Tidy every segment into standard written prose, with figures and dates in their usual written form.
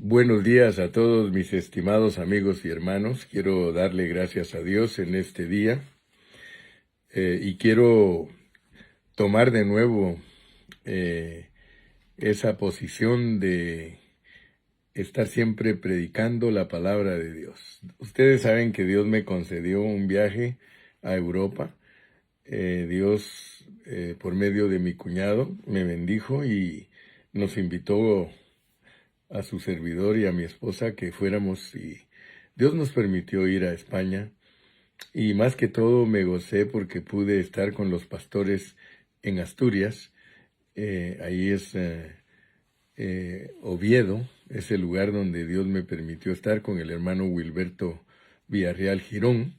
Buenos días a todos mis estimados amigos y hermanos. Quiero darle gracias a Dios en este día y quiero tomar de nuevo eh, esa posición de estar siempre predicando la palabra de Dios. Ustedes saben que Dios me concedió un viaje a Europa. Dios, por medio de mi cuñado, me bendijo y nos invitó a su servidor y a mi esposa que fuéramos, y Dios nos permitió ir a España, y más que todo me gocé porque pude estar con los pastores en Asturias. Ahí es Oviedo, es el lugar donde Dios me permitió estar con el hermano Wilberto Villarreal Girón,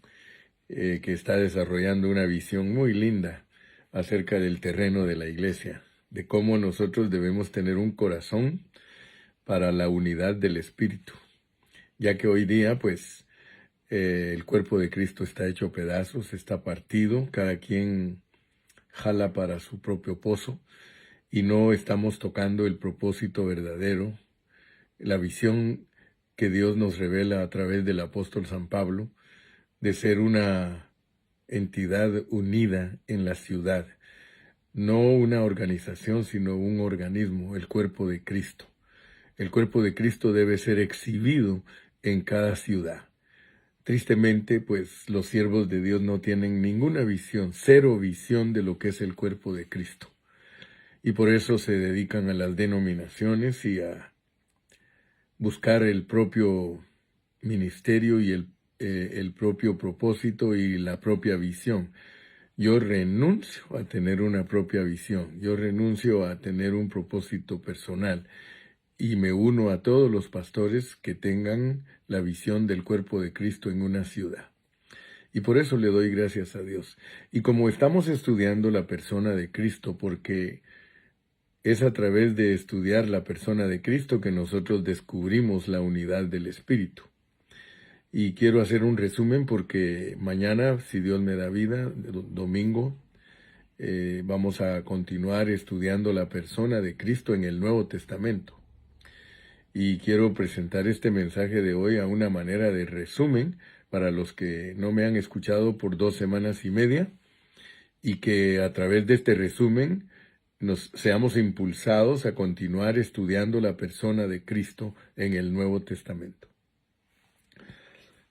que está desarrollando una visión muy linda acerca del terreno de la iglesia, de cómo nosotros debemos tener un corazón para la unidad del Espíritu, ya que hoy día, pues, el cuerpo de Cristo está hecho pedazos, está partido, cada quien jala para su propio pozo y no estamos tocando el propósito verdadero, la visión que Dios nos revela a través del apóstol San Pablo, de ser una entidad unida en la ciudad, no una organización, sino un organismo, el cuerpo de Cristo. El cuerpo de Cristo debe ser exhibido en cada ciudad. Tristemente, pues los siervos de Dios no tienen ninguna visión, cero visión de lo que es el cuerpo de Cristo. Y por eso se dedican a las denominaciones y a buscar el propio ministerio y el propio propósito y la propia visión. Yo renuncio a tener una propia visión, yo renuncio a tener un propósito personal y me uno a todos los pastores que tengan la visión del cuerpo de Cristo en una ciudad. Y por eso le doy gracias a Dios. Y como estamos estudiando la persona de Cristo, porque es a través de estudiar la persona de Cristo que nosotros descubrimos la unidad del Espíritu. Y quiero hacer un resumen porque mañana, si Dios me da vida, domingo, vamos a continuar estudiando la persona de Cristo en el Nuevo Testamento. Y quiero presentar este mensaje de hoy a una manera de resumen para los que no me han escuchado por 2 semanas y media, y que a través de este resumen nos seamos impulsados a continuar estudiando la persona de Cristo en el Nuevo Testamento.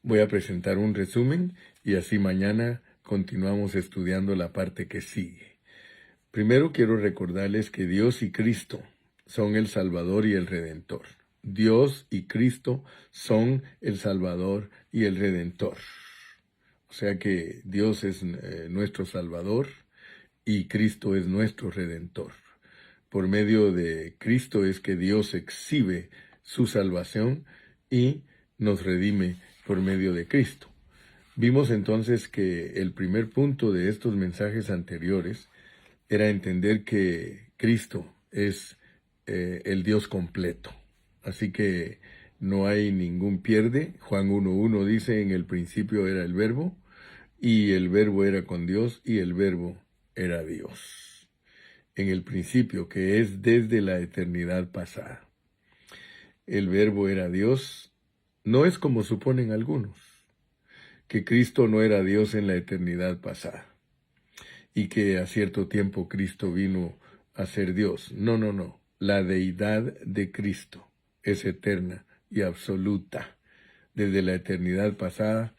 Voy a presentar un resumen y así mañana continuamos estudiando la parte que sigue. Primero quiero recordarles que Dios y Cristo son el Salvador y el Redentor. Dios y Cristo son el Salvador y el Redentor. O sea que Dios es nuestro Salvador y Cristo es nuestro Redentor. Por medio de Cristo es que Dios exhibe su salvación y nos redime por medio de Cristo. Vimos entonces que el primer punto de estos mensajes anteriores era entender que Cristo es el Dios completo. Así que no hay ningún pierde. Juan 1:1 dice, en el principio era el Verbo, y el Verbo era con Dios, y el Verbo era Dios. En el principio, que es desde la eternidad pasada. El Verbo era Dios. No es como suponen algunos, que Cristo no era Dios en la eternidad pasada y que a cierto tiempo Cristo vino a ser Dios. No, no, no. La deidad de Cristo es eterna y absoluta, desde la eternidad pasada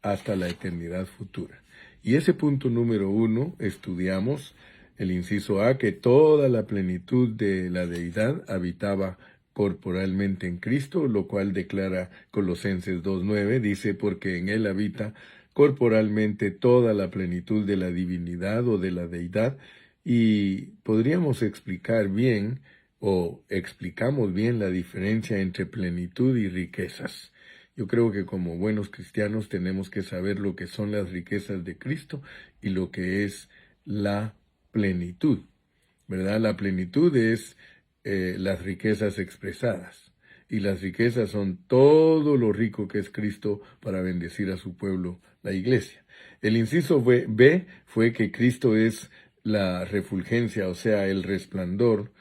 hasta la eternidad futura. Y ese punto número 1, estudiamos el inciso A, que toda la plenitud de la deidad habitaba corporalmente en Cristo, lo cual declara Colosenses 2:9, dice, porque en él habita corporalmente toda la plenitud de la divinidad o de la deidad. Y podríamos explicar bien, o explicamos bien, la diferencia entre plenitud y riquezas. Yo creo que como buenos cristianos tenemos que saber lo que son las riquezas de Cristo y lo que es la plenitud, ¿verdad? La plenitud es las riquezas expresadas, y las riquezas son todo lo rico que es Cristo para bendecir a su pueblo, la iglesia. El inciso B fue que Cristo es la refulgencia, o sea, el resplandor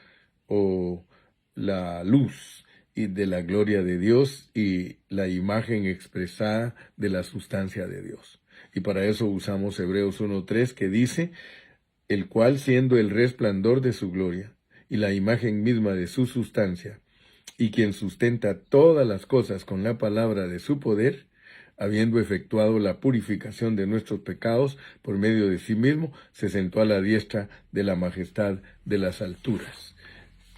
o la luz y de la gloria de Dios y la imagen expresada de la sustancia de Dios. Y para eso usamos Hebreos 1:3, que dice, el cual siendo el resplandor de su gloria y la imagen misma de su sustancia, y quien sustenta todas las cosas con la palabra de su poder, habiendo efectuado la purificación de nuestros pecados por medio de sí mismo, se sentó a la diestra de la majestad de las alturas.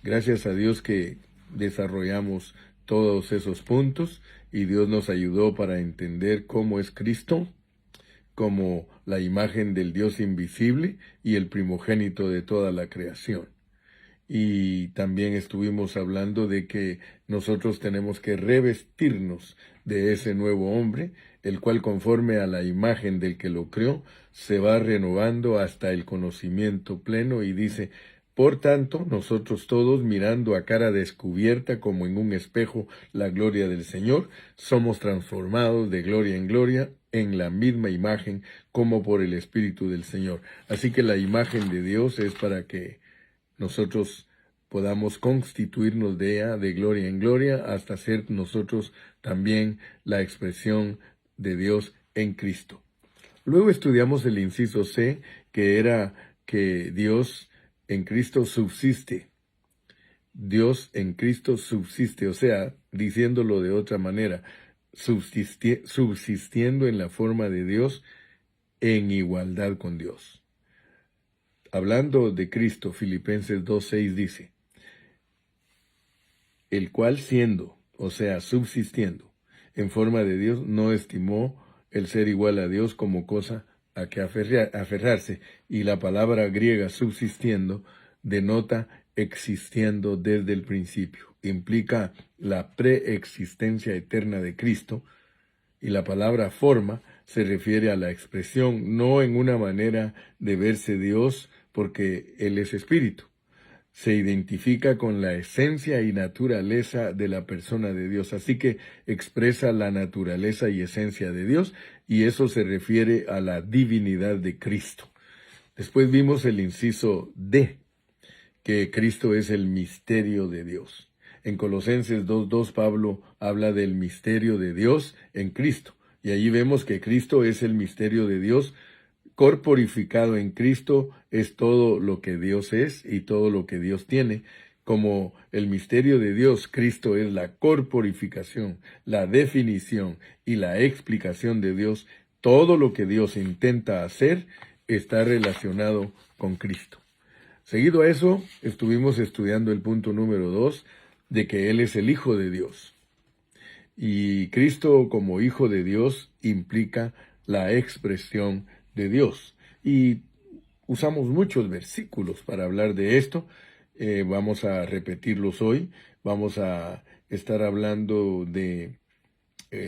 Gracias a Dios que desarrollamos todos esos puntos y Dios nos ayudó para entender cómo es Cristo, como la imagen del Dios invisible y el primogénito de toda la creación. Y también estuvimos hablando de que nosotros tenemos que revestirnos de ese nuevo hombre, el cual conforme a la imagen del que lo creó, se va renovando hasta el conocimiento pleno y dice, por tanto, nosotros todos mirando a cara descubierta como en un espejo la gloria del Señor, somos transformados de gloria en la misma imagen como por el Espíritu del Señor. Así que la imagen de Dios es para que nosotros podamos constituirnos de ella de gloria en gloria hasta ser nosotros también la expresión de Dios en Cristo. Luego estudiamos el inciso C, que era que Dios en Cristo subsiste. Dios en Cristo subsiste, o sea, diciéndolo de otra manera, subsistiendo en la forma de Dios en igualdad con Dios. Hablando de Cristo, Filipenses 2:6 dice, el cual siendo, o sea, subsistiendo, en forma de Dios, no estimó el ser igual a Dios como cosa a que aferrarse, y la palabra griega subsistiendo denota existiendo desde el principio, implica la preexistencia eterna de Cristo, y la palabra forma se refiere a la expresión, no en una manera de verse Dios, porque Él es espíritu. Se identifica con la esencia y naturaleza de la persona de Dios, así que expresa la naturaleza y esencia de Dios, y eso se refiere a la divinidad de Cristo. Después vimos el inciso D, que Cristo es el misterio de Dios. En Colosenses 2:2 Pablo habla del misterio de Dios en Cristo, y allí vemos que Cristo es el misterio de Dios. Corporificado en Cristo es todo lo que Dios es y todo lo que Dios tiene. Como el misterio de Dios, Cristo es la corporificación, la definición y la explicación de Dios. Todo lo que Dios intenta hacer está relacionado con Cristo. Seguido a eso, estuvimos estudiando el punto número 2, de que Él es el Hijo de Dios. Y Cristo como Hijo de Dios implica la expresión de Dios. Y usamos muchos versículos para hablar de esto. Vamos a repetirlos hoy. Vamos a estar hablando de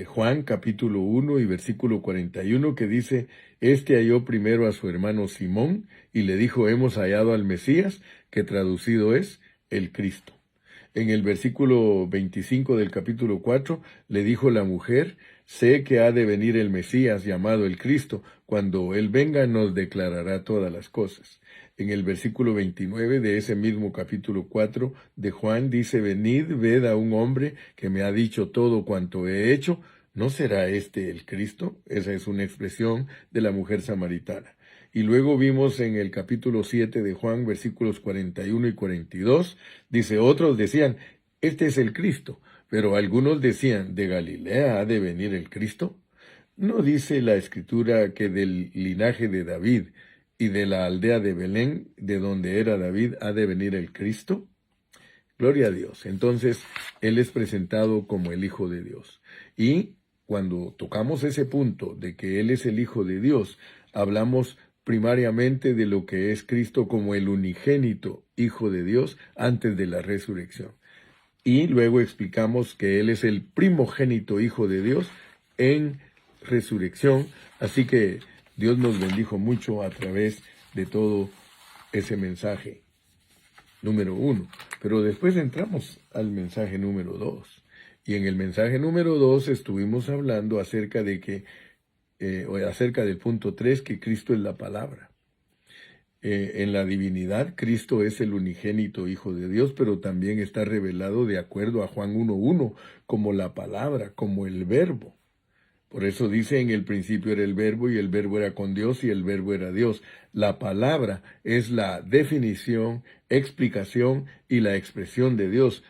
Juan capítulo 1 y versículo 41, que dice, este halló primero a su hermano Simón y le dijo, hemos hallado al Mesías, que traducido es el Cristo. En el versículo 25 del capítulo 4, le dijo la mujer, sé que ha de venir el Mesías llamado el Cristo, cuando Él venga nos declarará todas las cosas. En el versículo 29 de ese mismo capítulo 4 de Juan dice, venid, ved a un hombre que me ha dicho todo cuanto he hecho, ¿no será este el Cristo? Esa es una expresión de la mujer samaritana. Y luego vimos en el capítulo 7 de Juan, versículos 41 y 42, dice, otros decían, este es el Cristo, pero algunos decían, ¿de Galilea ha de venir el Cristo? ¿No dice la Escritura que del linaje de David y de la aldea de Belén, de donde era David, ha de venir el Cristo? Gloria a Dios. Entonces, Él es presentado como el Hijo de Dios. Y cuando tocamos ese punto de que Él es el Hijo de Dios, hablamos primariamente de lo que es Cristo como el unigénito Hijo de Dios antes de la resurrección. Y luego explicamos que Él es el primogénito Hijo de Dios en resurrección. Así que Dios nos bendijo mucho a través de todo ese mensaje número 1. Pero después entramos al mensaje número 2. Y en el mensaje número 2 estuvimos hablando acerca de que acerca del punto 3, que Cristo es la palabra. En la divinidad, Cristo es el unigénito Hijo de Dios, pero también está revelado de acuerdo a Juan 1:1 como la palabra, como el verbo. Por eso dice, en el principio era el verbo y el verbo era con Dios y el verbo era Dios. La palabra es la definición, explicación y la expresión de Dios.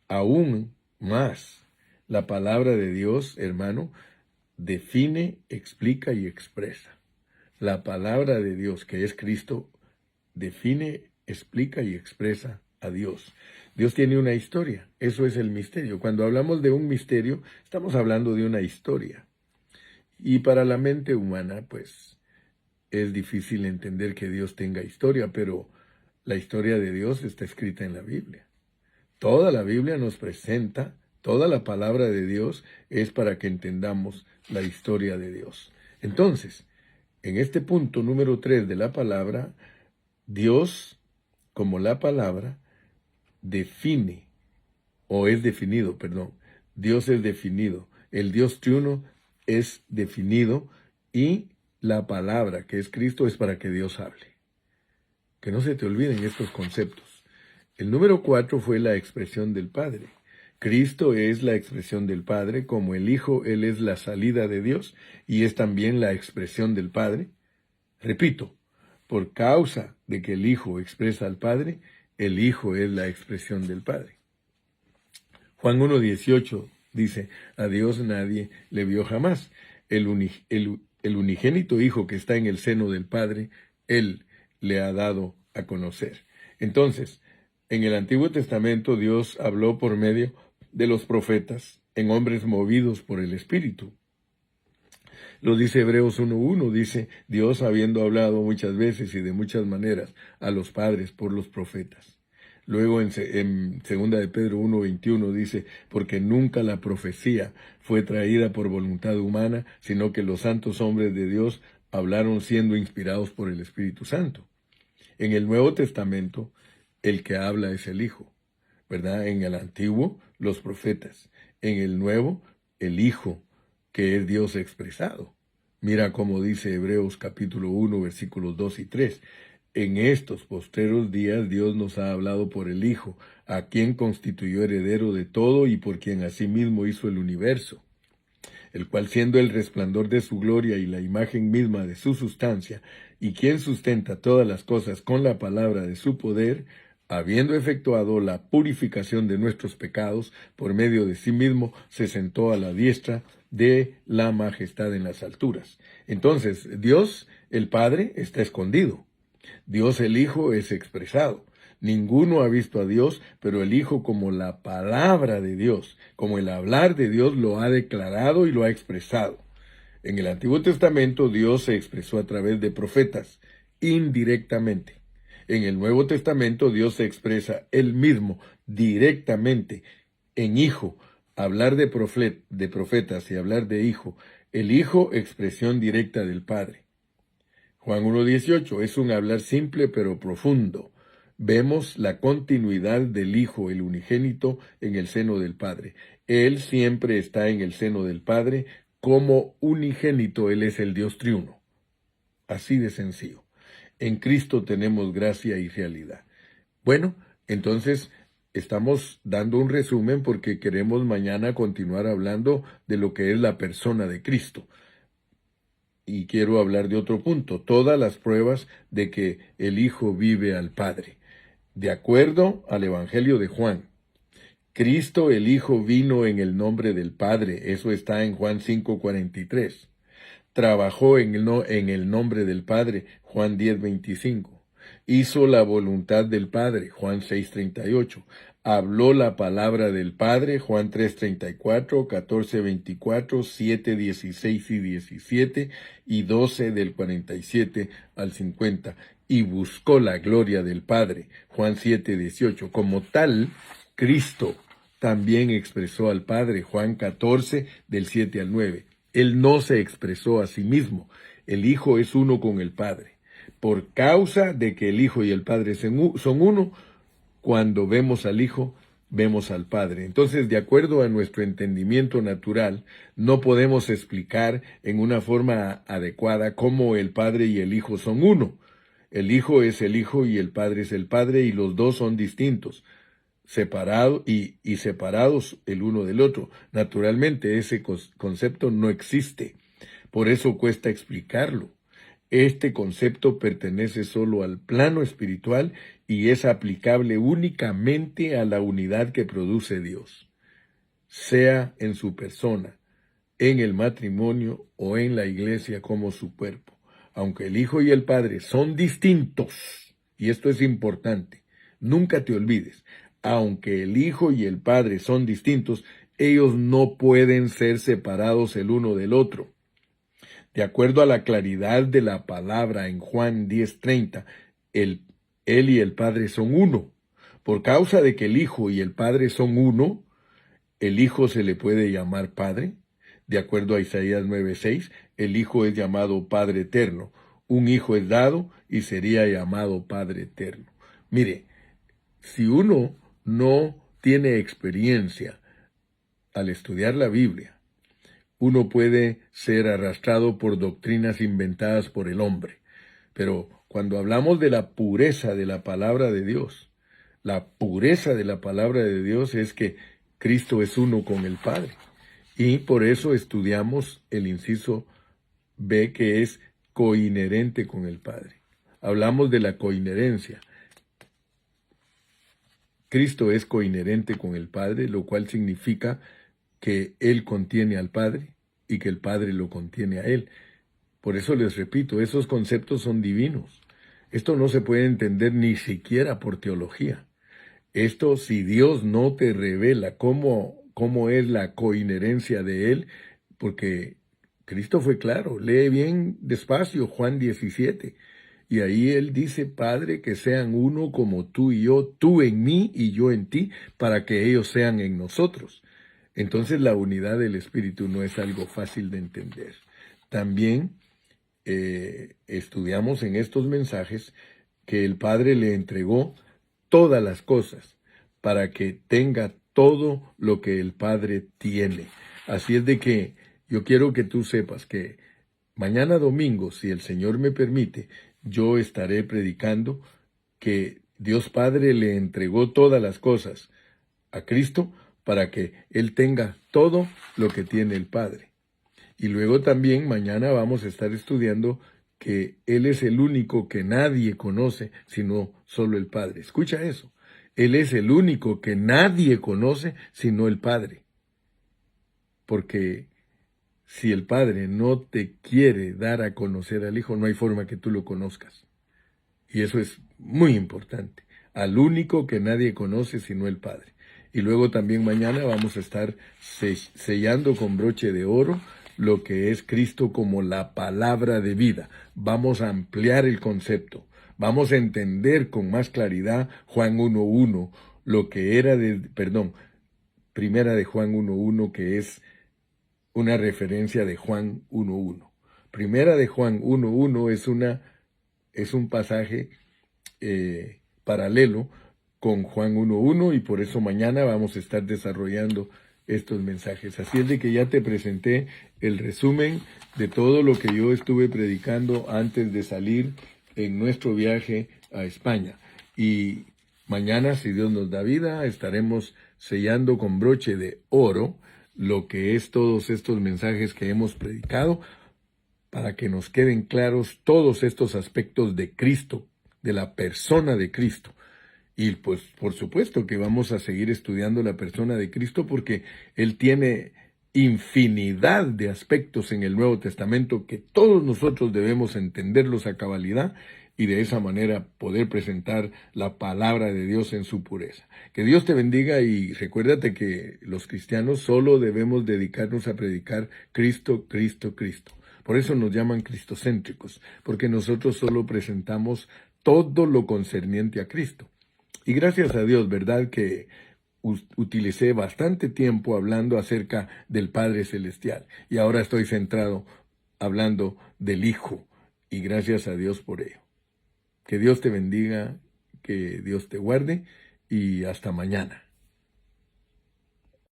Aún más, la palabra de Dios, hermano, define, explica y expresa. La palabra de Dios, que es Cristo, define, explica y expresa a Dios. Dios tiene una historia, eso es el misterio. Cuando hablamos de un misterio, estamos hablando de una historia. Y para la mente humana, pues, es difícil entender que Dios tenga historia, pero la historia de Dios está escrita en la Biblia. Toda la Biblia nos presenta, toda la palabra de Dios es para que entendamos la historia de Dios. Entonces, en este punto número 3 de la palabra, Dios, como la palabra, define, o es definido, perdón. Dios es definido. El Dios triuno es definido y la palabra, que es Cristo, es para que Dios hable. Que no se te olviden estos conceptos. El número 4 fue la expresión del Padre. Cristo es la expresión del Padre, como el Hijo, Él es la salida de Dios y es también la expresión del Padre. Repito, por causa de que el Hijo expresa al Padre, el Hijo es la expresión del Padre. Juan 1:18 dice, a Dios nadie le vio jamás. El unigénito Hijo que está en el seno del Padre, Él le ha dado a conocer. Entonces, en el Antiguo Testamento Dios habló por medio de los profetas, en hombres movidos por el Espíritu. Lo dice Hebreos 1:1, dice, Dios habiendo hablado muchas veces y de muchas maneras a los padres por los profetas. Luego en 2 de Pedro 1:21 dice, porque nunca la profecía fue traída por voluntad humana, sino que los santos hombres de Dios hablaron siendo inspirados por el Espíritu Santo. En el Nuevo Testamento, el que habla es el Hijo, ¿verdad? En el Antiguo, los profetas. En el Nuevo, el Hijo, que es Dios expresado. Mira cómo dice Hebreos capítulo 1, versículos 2 y 3. En estos postreros días Dios nos ha hablado por el Hijo, a quien constituyó heredero de todo y por quien asimismo hizo el universo, el cual siendo el resplandor de su gloria y la imagen misma de su sustancia, y quien sustenta todas las cosas con la palabra de su poder, habiendo efectuado la purificación de nuestros pecados por medio de sí mismo, se sentó a la diestra de la majestad en las alturas. Entonces, Dios, el Padre, está escondido. Dios, el Hijo, es expresado. Ninguno ha visto a Dios, pero el Hijo, como la palabra de Dios, como el hablar de Dios, lo ha declarado y lo ha expresado. En el Antiguo Testamento, Dios se expresó a través de profetas, indirectamente. En el Nuevo Testamento, Dios se expresa Él mismo, directamente, en Hijo. Hablar de profetas y hablar de Hijo. El Hijo, expresión directa del Padre. Juan 1:18 es un hablar simple pero profundo. Vemos la continuidad del Hijo, el unigénito, en el seno del Padre. Él siempre está en el seno del Padre. Como unigénito, Él es el Dios triuno. Así de sencillo. En Cristo tenemos gracia y realidad. Bueno, entonces estamos dando un resumen porque queremos mañana continuar hablando de lo que es la persona de Cristo. Y quiero hablar de otro punto, todas las pruebas de que el Hijo vive al Padre. De acuerdo al Evangelio de Juan, Cristo el Hijo vino en el nombre del Padre, eso está en Juan 5:43. Trabajó en el nombre del Padre, Juan 10:25. Hizo la voluntad del Padre, Juan 6:38. Habló la palabra del Padre, Juan 3:34, 14:24, 7:16 y 17, y 12 del 47 al 50. Y buscó la gloria del Padre, Juan 7:18. Como tal, Cristo también expresó al Padre, Juan 14, del 7 al 9. Él no se expresó a sí mismo. El Hijo es uno con el Padre. Por causa de que el Hijo y el Padre son uno, cuando vemos al Hijo, vemos al Padre. Entonces, de acuerdo a nuestro entendimiento natural, no podemos explicar en una forma adecuada cómo el Padre y el Hijo son uno. El Hijo es el Hijo y el Padre es el Padre, y los dos son distintos, separados y separados el uno del otro. Naturalmente, ese concepto no existe. Por eso cuesta explicarlo. Este concepto pertenece solo al plano espiritual y es aplicable únicamente a la unidad que produce Dios, sea en su persona, en el matrimonio o en la iglesia como su cuerpo. Aunque el Hijo y el Padre son distintos, y esto es importante, nunca te olvides, aunque el Hijo y el Padre son distintos, ellos no pueden ser separados el uno del otro. De acuerdo a la claridad de la palabra en Juan 10:30, él y el Padre son uno. Por causa de que el Hijo y el Padre son uno, el Hijo se le puede llamar Padre. De acuerdo a Isaías 9:6, el Hijo es llamado Padre Eterno. Un Hijo es dado y sería llamado Padre Eterno. Mire, si uno no tiene experiencia al estudiar la Biblia, uno puede ser arrastrado por doctrinas inventadas por el hombre. Pero cuando hablamos de la pureza de la palabra de Dios, la pureza de la palabra de Dios es que Cristo es uno con el Padre. Y por eso estudiamos el inciso B, que es coinherente con el Padre. Hablamos de la coinherencia. Cristo es coinherente con el Padre, lo cual significa que Él contiene al Padre y que el Padre lo contiene a Él. Por eso les repito, esos conceptos son divinos. Esto no se puede entender ni siquiera por teología. Esto, si Dios no te revela cómo es la coinherencia de Él, porque Cristo fue claro, lee bien despacio Juan 17, y ahí Él dice, Padre, que sean uno como tú y yo, tú en mí y yo en ti, para que ellos sean en nosotros. Entonces la unidad del Espíritu no es algo fácil de entender. También estudiamos en estos mensajes que el Padre le entregó todas las cosas para que tenga todo lo que el Padre tiene. Así es de que yo quiero que tú sepas que mañana domingo, si el Señor me permite, yo estaré predicando que Dios Padre le entregó todas las cosas a Cristo para que Él tenga todo lo que tiene el Padre. Y luego también mañana vamos a estar estudiando que Él es el único que nadie conoce, sino solo el Padre. Escucha eso. Él es el único que nadie conoce, sino el Padre. Porque si el Padre no te quiere dar a conocer al Hijo, no hay forma que tú lo conozcas. Y eso es muy importante. Al único que nadie conoce, sino el Padre. Y luego también mañana vamos a estar sellando con broche de oro lo que es Cristo como la palabra de vida. Vamos a ampliar el concepto. Vamos a entender con más claridad Juan 1:1, lo que era primera de Juan 1:1, que es una referencia de Juan 1:1. Primera de Juan 1:1 es un pasaje paralelo con Juan 1:1, y por eso mañana vamos a estar desarrollando estos mensajes. Así es de que ya te presenté el resumen de todo lo que yo estuve predicando antes de salir en nuestro viaje a España. Y mañana, si Dios nos da vida, estaremos sellando con broche de oro lo que es todos estos mensajes que hemos predicado, para que nos queden claros todos estos aspectos de Cristo, de la persona de Cristo. Y pues por supuesto que vamos a seguir estudiando la persona de Cristo, porque Él tiene infinidad de aspectos en el Nuevo Testamento que todos nosotros debemos entenderlos a cabalidad y de esa manera poder presentar la palabra de Dios en su pureza. Que Dios te bendiga, y recuérdate que los cristianos solo debemos dedicarnos a predicar Cristo, Cristo, Cristo. Por eso nos llaman cristocéntricos, porque nosotros solo presentamos todo lo concerniente a Cristo. Y gracias a Dios, ¿verdad?, que utilicé bastante tiempo hablando acerca del Padre Celestial. Y ahora estoy centrado hablando del Hijo. Y gracias a Dios por ello. Que Dios te bendiga, que Dios te guarde, y hasta mañana.